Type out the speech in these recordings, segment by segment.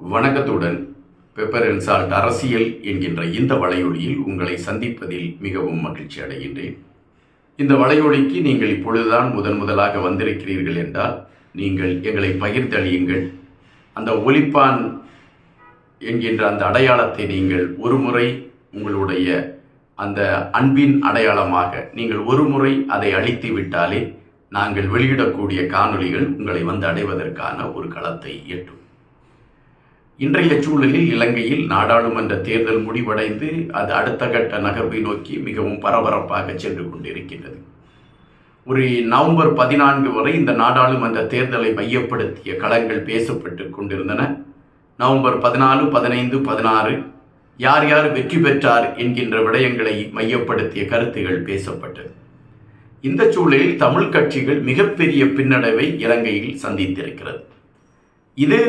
வணக்கத்துடன் pepper and salt அரசியல் என்கின்ற இந்த வலையொலியில் உங்களை சந்திப்பதில் மிகவும் மகிழ்ச்சி அடைகின்றேன். இந்த வலையொலிக்கு நீங்கள் இப்பொழுதுதான் முதலாக வந்திருக்கிறீர்கள் என்றால் நீங்கள் எங்களை பகிர்ந்தளியுங்கள். அந்த ஒலிப்பான் என்கின்ற அந்த அடையாளத்தை நீங்கள் ஒரு முறை உங்களுடைய அந்த அன்பின் அடையாளமாக நீங்கள் ஒரு முறை அதை அழித்து விட்டாலே நாங்கள் வெளியிடக்கூடிய காணொளிகள் உங்களை வந்து அடைவதற்கான ஒரு களத்தை எட்டும். இன்றைய சூழலில் இலங்கையில் நாடாளுமன்ற தேர்தல் முடிவடைந்து அது அடுத்த கட்ட நகர்வை நோக்கி மிகவும் பரபரப்பாக சென்று கொண்டிருக்கின்றது. ஒரு நவம்பர் 14 வரை இந்த நாடாளுமன்ற தேர்தலை மையப்படுத்திய களங்கள் பேசப்பட்டு கொண்டிருந்தன. நவம்பர் 14, 15, 16 யார் யார் வெற்றி பெற்றார் என்கின்ற விடயங்களை மையப்படுத்திய கருத்துகள் பேசப்பட்டது. இந்த சூழலில் தமிழ் கட்சிகள் மிகப்பெரிய பின்னடைவை இலங்கையில் சந்தித்திருக்கிறது. இது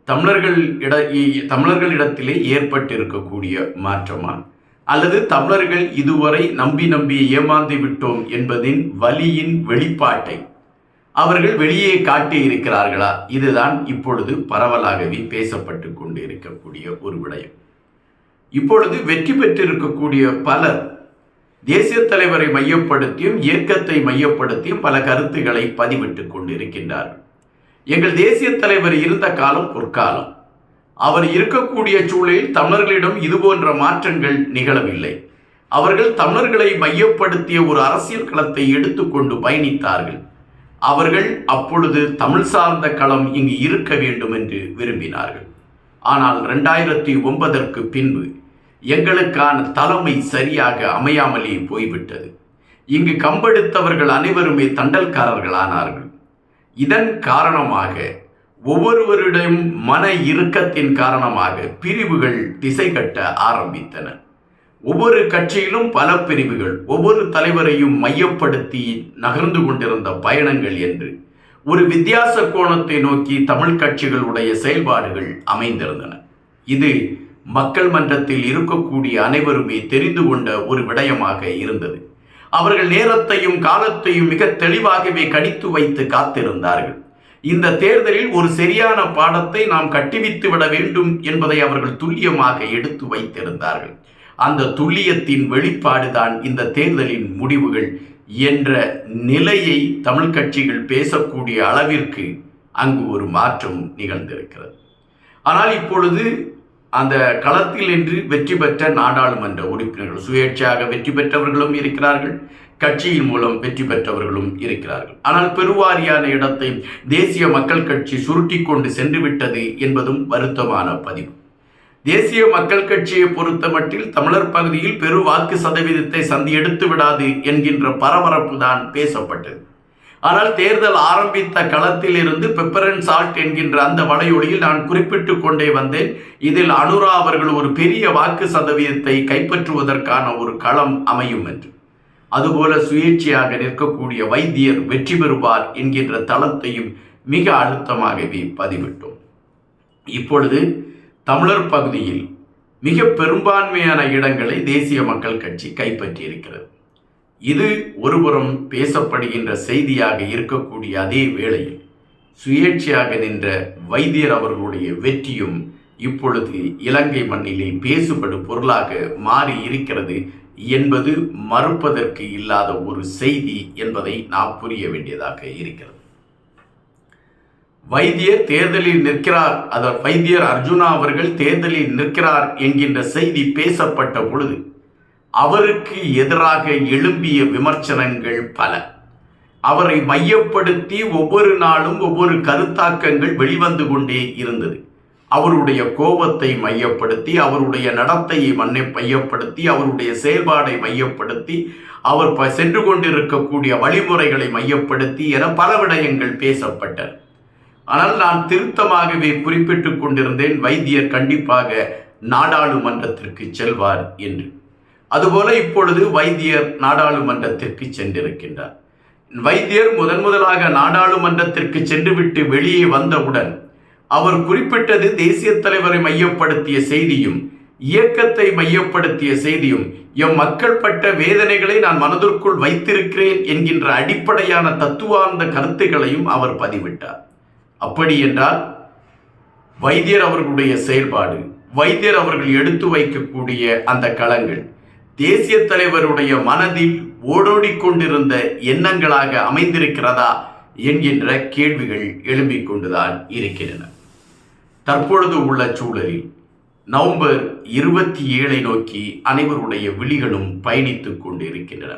தமிழர்களிடத்திலே ஏற்பட்டிருக்கக்கூடிய மாற்றமா அல்லது தமிழர்கள் இதுவரை நம்பி ஏமாந்து விட்டோம் என்பதின் வலியின் வெளிப்பாட்டை அவர்கள் வெளியே காட்டி இருக்கிறார்களா? இதுதான் இப்பொழுது பரவலாகவே பேசப்பட்டு கொண்டு இருக்கக்கூடிய ஒரு விடயம். இப்பொழுது வெற்றி பெற்றிருக்கக்கூடிய பலர் தேசிய தலைவரை மையப்படுத்தியும் இயக்கத்தை மையப்படுத்தியும் பல கருத்துக்களை பதிவிட்டு கொண்டிருக்கின்றார்கள். எங்கள் தேசிய தலைவர் இருந்த காலம் பொற்காலம். அவர் இருக்கக்கூடிய சூழலில் தமிழர்களிடம் இதுபோன்ற மாற்றங்கள் நிகழவில்லை. அவர்கள் தமிழர்களை மையப்படுத்திய ஒரு அரசியல் களத்தை எடுத்துக்கொண்டு பயணித்தார்கள். அவர்கள் அப்பொழுது தமிழ் சார்ந்த களம் இங்கு இருக்க வேண்டும் என்று விரும்பினார்கள். ஆனால் 2009 பின்பு எங்களுக்கான தலைமை சரியாக அமையாமலே போய்விட்டது. இங்கு கம்பெடுத்தவர்கள் அனைவருமே தண்டல்காரர்களானார்கள். இதன் காரணமாக ஒவ்வொருவரிடம் மன இறுக்கத்தின் காரணமாக பிரிவுகள் திசை கட்ட ஆரம்பித்தன. ஒவ்வொரு கட்சியிலும் பல பிரிவுகள் ஒவ்வொரு தலைவரையும் மையப்படுத்தி நகர்ந்து கொண்டிருந்த பயணங்கள் என்று ஒரு வித்தியாச கோணத்தை நோக்கி தமிழ் கட்சிகளுடைய செயல்பாடுகள் அமைந்திருந்தன. இது மக்கள் மன்றத்தில் இருக்கக்கூடிய அனைவருமே தெரிந்து கொண்ட ஒரு விடயமாக இருந்தது. அவர்கள் நேரத்தையும் காலத்தையும் மிக தெளிவாகவே கணித்து வைத்து காத்திருந்தார்கள். இந்த தேர்தலில் ஒரு சரியான பாடத்தை நாம் கட்டிவித்து விட வேண்டும் என்பதை அவர்கள் துல்லியமாக எடுத்து வைத்திருந்தார்கள். அந்த துல்லியத்தின் வெளிப்பாடுதான் இந்த தேர்தலின் முடிவுகள் என்ற நிலையை தமிழ் கட்சிகள் பேசக்கூடிய அளவிற்கு அங்கு ஒரு மாற்றம் நிகழ்ந்திருக்கிறது. ஆனால் இப்பொழுது அந்த களத்தில் என்று வெற்றி பெற்ற நாடாளுமன்ற உறுப்பினர்கள் சுயேட்சையாக வெற்றி பெற்றவர்களும் இருக்கிறார்கள், கட்சியின் மூலம் வெற்றி பெற்றவர்களும் இருக்கிறார்கள். ஆனால் பெருவாரியான இடத்தை தேசிய மக்கள் கட்சி சுருட்டி கொண்டு சென்று விட்டது என்பதும் வருத்தமான பதிவு. தேசிய மக்கள் கட்சியை பொறுத்த மட்டில் தமிழர் பகுதியில் பெரு வாக்கு சதவீதத்தை எடுத்து விடாது என்கின்ற பரபரப்பு தான் பேசப்பட்டது. ஆனால் தேர்தல் ஆரம்பித்த களத்தில் இருந்து பெப்பர் அண்ட் சால்ட் என்கின்ற அந்த வலையொலியில் நான் குறிப்பிட்டு கொண்டே வந்தேன். இதில் அனுரா அவர்கள் ஒரு பெரிய வாக்கு சதவீதத்தை கைப்பற்றுவதற்கான ஒரு களம் அமையும் என்று. அதுபோல சுயேட்சையாக நிற்கக்கூடிய வைத்தியர் வெற்றி பெறுவார் என்கின்ற தளத்தையும் மிக அழுத்தமாகவே பதிவிட்டோம். இப்பொழுது தமிழர் பகுதியில் மிக பெரும்பான்மையான இடங்களை தேசிய மக்கள் கட்சி கைப்பற்றியிருக்கிறது. இது ஒருபுறம் பேசப்படுகின்ற செய்தியாக இருக்கக்கூடிய அதே வேளையில் சுயேட்சையாக நின்ற வைத்தியர் அவர்களுடைய வெற்றியும் இப்பொழுது இலங்கை மண்ணிலே பேசுபடும் பொருளாக மாறி இருக்கிறது என்பது மறுப்பதற்கு இல்லாத ஒரு செய்தி என்பதை நாம் புரிய வேண்டியதாக இருக்கிறது. வைத்தியர் தேர்தலில் நிற்கிறார், வைத்தியர் அர்ஜுனா அவர்கள் தேர்தலில் நிற்கிறார் என்கின்ற செய்தி பேசப்பட்ட பொழுது அவருக்கு எதிராக எழும்பிய விமர்சனங்கள் பல. அவரை மையப்படுத்தி ஒவ்வொரு நாளும் ஒவ்வொரு கருத்தாக்கங்கள் வெளிவந்து கொண்டே இருந்தது. அவருடைய கோபத்தை மையப்படுத்தி, அவருடைய நடத்தையை மையப்படுத்தி, அவருடைய செயல்பாடை மையப்படுத்தி, அவர் சென்று கொண்டிருக்கக்கூடிய வழிமுறைகளை மையப்படுத்தி என பல விடயங்கள் பேசப்பட்டன. ஆனால் நான் திருத்தமாகவே குறிப்பிட்டுக் கொண்டிருந்தேன், வைத்தியர் கண்டிப்பாக நாடாளுமன்றத்திற்கு செல்வார் என்று. அதுபோல இப்பொழுது வைத்தியர் நாடாளுமன்றத்திற்கு சென்றிருக்கின்றார். வைத்தியர் முதலாக நாடாளுமன்றத்திற்கு சென்றுவிட்டு வெளியே வந்தவுடன் அவர் குறிப்பிட்டது தேசிய தலைவரை மையப்படுத்திய செய்தியும் இயக்கத்தை மையப்படுத்திய செய்தியும் எம் மக்கள் பட்ட வேதனைகளை நான் மனதிற்குள் வைத்திருக்கிறேன் என்கின்ற அடிப்படையான தத்துவார்ந்த கருத்துக்களையும் அவர் பதிவிட்டார். அப்படி என்றால் வைத்தியர் அவர்களுடைய செயல்பாடு, வைத்தியர் அவர்கள் எடுத்து வைக்கக்கூடிய அந்த களங்கள் தேசிய தலைவருடைய மனதில் ஓடோடிக்கொண்டிருந்த எண்ணங்களாக அமைந்திருக்கிறதா என்கின்ற கேள்விகள் எழும்பிக் கொண்டுதான் இருக்கின்றன. தற்பொழுது உள்ள சூழலில் நவம்பர் 27 நோக்கி அனைவருடைய விழிகளும் பயணித்துக் கொண்டிருக்கின்றன.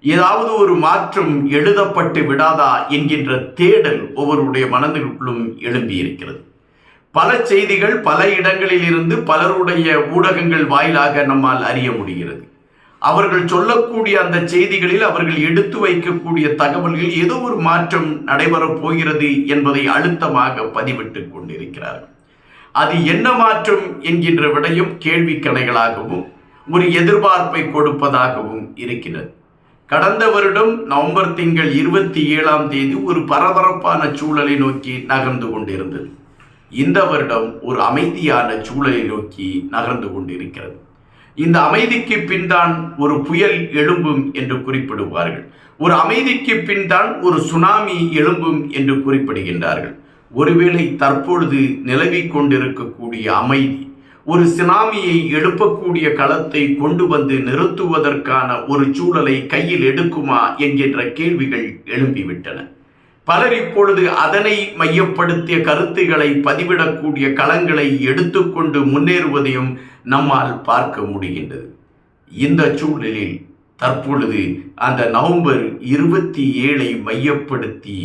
ஏதாவது ஒரு மாற்றம் எழுதப்பட்டு விடாதா என்கின்ற தேடல் ஒவ்வொருடைய மனதிற்குள்ளும் எழும்பியிருக்கிறது. பல செய்திகள் பல இடங்களில் இருந்து பலருடைய ஊடகங்கள் வாயிலாக நம்மால் அறிய முடிகிறது. அவர்கள் சொல்லக்கூடிய அந்த செய்திகளில் அவர்கள் எடுத்து வைக்கக்கூடிய தகவல்கள் ஏதோ ஒரு மாற்றம் நடைபெறப் போகிறது என்பதை அழுத்தமாக பதிவிட்டுக் கொண்டிருக்கிறார்கள். அது என்ன மாற்றம் என்கின்ற விடையும் கேள்வி கணைகளாகவும் ஒரு எதிர்பார்ப்பை கொடுப்பதாகவும் இருக்கிறது. கடந்த வருடம் நவம்பர் திங்கள் 27 ஒரு பரபரப்பான சூழலை நோக்கி நகர்ந்து கொண்டிருந்தது. இந்த வருடம் ஒரு அமைதியான சூழலை நோக்கி நகர்ந்து கொண்டிருக்கிறது. இந்த அமைதிக்கு பின்தான் ஒரு புயல் எழும்பும் என்று குறிப்பிடுவார்கள். ஒரு அமைதிக்கு பின்தான் ஒரு சுனாமி எழும்பும் என்று குறிப்பிடுகின்றார்கள். ஒருவேளை தற்பொழுது நிலவிக் கொண்டிருக்கக்கூடிய அமைதி ஒரு சுனாமியை எழுப்பக்கூடிய களத்தை கொண்டு வந்து நிறுத்துவதற்கான ஒரு சூழலை கையில் எடுக்குமா என்கின்ற கேள்விகள் எழும்பிவிட்டன. பலர் இப்பொழுது அதனை மையப்படுத்திய கருத்துக்களை பதிவிடக்கூடிய களங்களை எடுத்துக்கொண்டு முன்னேறுவதையும் நம்மால் பார்க்க முடிகின்றது. இந்த சூழலில் தற்பொழுது அந்த நவம்பர் 27 மையப்படுத்தி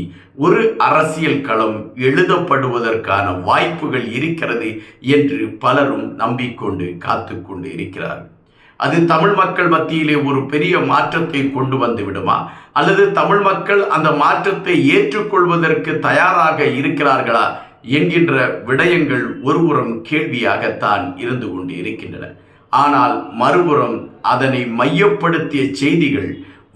ஒரு அரசியல் களம் எழுதப்படுவதற்கான வாய்ப்புகள் இருக்கிறது என்று பலரும் நம்பிக்கொண்டு காத்து கொண்டு இருக்கிறார்கள். அது தமிழ் மக்கள் மத்தியிலே ஒரு பெரிய மாற்றத்தை கொண்டு வந்து விடுமா, அல்லது தமிழ் மக்கள் அந்த மாற்றத்தை ஏற்றுக்கொள்வதற்கு தயாராக இருக்கிறார்களா என்கின்ற விடயங்கள் ஒருபுறம் கேள்வியாகத்தான் இருந்து கொண்டு இருக்கின்றன. ஆனால் மறுபுறம் அதனை மையப்படுத்திய செய்திகள்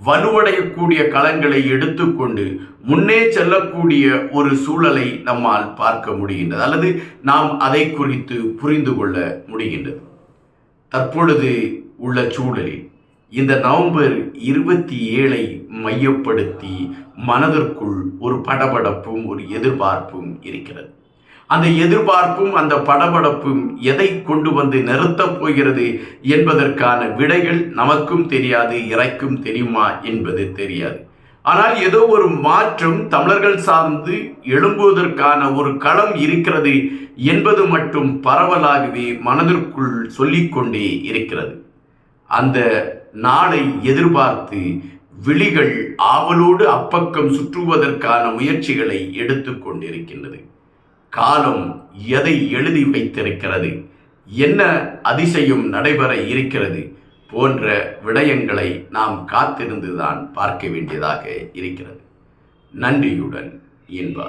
வலுவடையக்கூடிய களங்களை எடுத்துக்கொண்டு முன்னே செல்லக்கூடிய ஒரு சூழலை நம்மால் பார்க்க முடிகின்றது, அல்லது நாம் அதை குறித்து புரிந்து கொள்ள முடிகின்றது. தற்பொழுது உள்ள சூழலில் இந்த நவம்பர் 27 மையப்படுத்தி மனதிற்குள் ஒரு படபடப்பும் ஒரு எதிர்பார்ப்பும் இருக்கிறது. அந்த எதிர்பார்ப்பும் அந்த படபடப்பும் எதை கொண்டு வந்து நிறுத்தப் போகிறது என்பதற்கான விடைகள் நமக்கும் தெரியாது, இறைக்கும் தெரியுமா என்பது தெரியாது. ஆனால் ஏதோ ஒரு மாற்றம் தமிழர்கள் சார்ந்து எழும்புவதற்கான ஒரு களம் இருக்கிறது என்பது மட்டும் பரவலாகவே மனதிற்குள் சொல்லிக்கொண்டே இருக்கிறது. அந்த நாளை எதிர்பார்த்து விழிகள் ஆவலோடு அப்பக்கம் சுற்றுவதற்கான முயற்சிகளை எடுத்துக்கொண்டிருக்கின்றது. காலம் எதை எழுதி வைத்திருக்கிறது, என்ன அதிசயம் நடைபெற இருக்கிறது போன்ற விடயங்களை நாம் காத்திருந்துதான் பார்க்க வேண்டியதாக இருக்கிறது. நன்றியுடன் இன்பா.